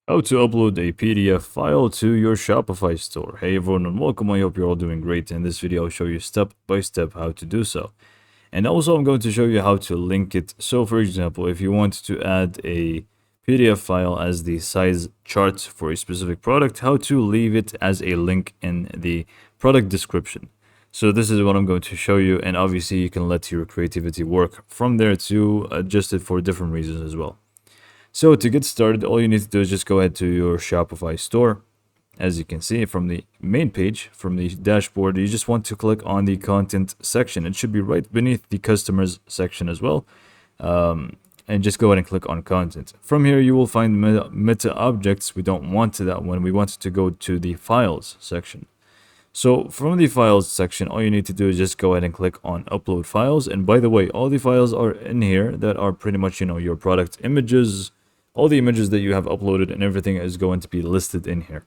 How to upload a PDF file to your Shopify store. Hey everyone and welcome, I hope you're all doing great. In this video I'll show you step by step how to do so. And also I'm going to show you how to link it. So for example, if you want to add a PDF file as the size chart for a specific product, how to leave it as a link in the product description. So this is what I'm going to show you, and obviously you can let your creativity work from there to adjust it for different reasons as well. So to get started, all you need to do is just go ahead to your Shopify store. As you can see from the main page, from the dashboard, you just want to click on the content section. It should be right beneath the customers section as well. And just go ahead and click on content. From here, you will find meta objects. We don't want that one. We want to go to the files section. So from the files section, all you need to do is just go ahead and click on upload files. And by the way, all the files are in here that are pretty much, your product images, all the images that you have uploaded, and everything is going to be listed in here.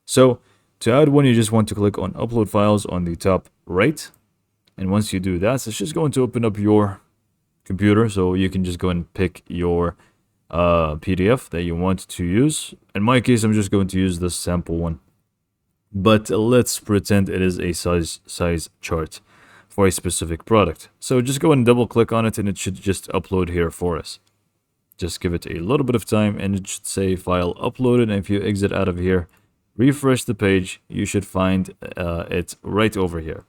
So to add one, you just want to click on upload files on the top right. And once you do that, it's just going to open up your computer. So you can just go and pick your PDF that you want to use. In my case, I'm just going to use the sample one. But let's pretend it is a size chart for a specific product. So just go and double click on it and it should just upload here for us. Just give it a little bit of time and it should say file uploaded. And if you exit out of here, refresh the page, you should find it right over here.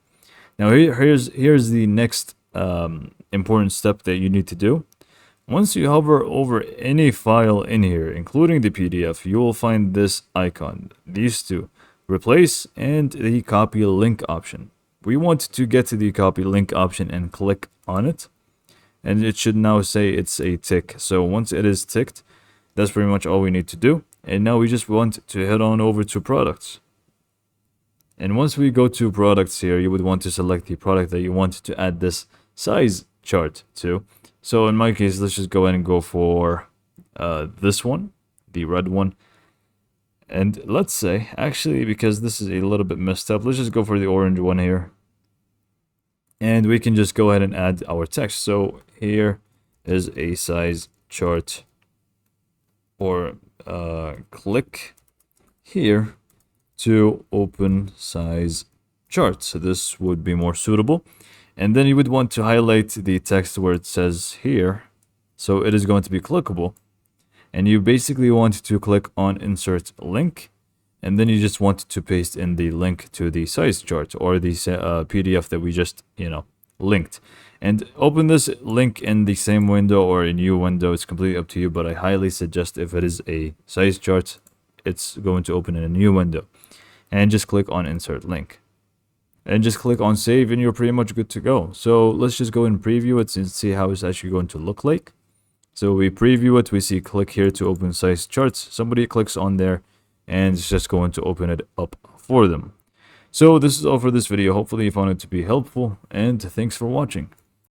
Now here's the next important step that you need to do. Once you hover over any file in here, including the PDF, you will find this icon, these two, replace and the copy link option. We want to get to the copy link option and click on it. And it should now say it's a tick. So once it is ticked, that's pretty much all we need to do. And now we just want to head on over to products. And once we go to products here, you would want to select the product that you want to add this size chart to. So in my case, let's just go ahead and go for this one, the red one. And let's say, actually, because this is a little bit messed up, let's just go for the orange one here. And we can just go ahead and add our text. So here is a size chart, or click here to open size chart. So this would be more suitable. And then you would want to highlight the text where it says here. So it is going to be clickable. And you basically want to click on insert link. And then you just want to paste in the link to the size chart or the PDF that we just, linked. And open this link in the same window or a new window. It's completely up to you, but I highly suggest if it is a size chart, it's going to open in a new window. And just click on insert link. And just click on save and you're pretty much good to go. So let's just go and preview it and see how it's actually going to look like. So we preview it, we see click here to open size charts. Somebody clicks on there and it's just going to open it up for them. So this is all for this video. Hopefully you found it to be helpful, and thanks for watching.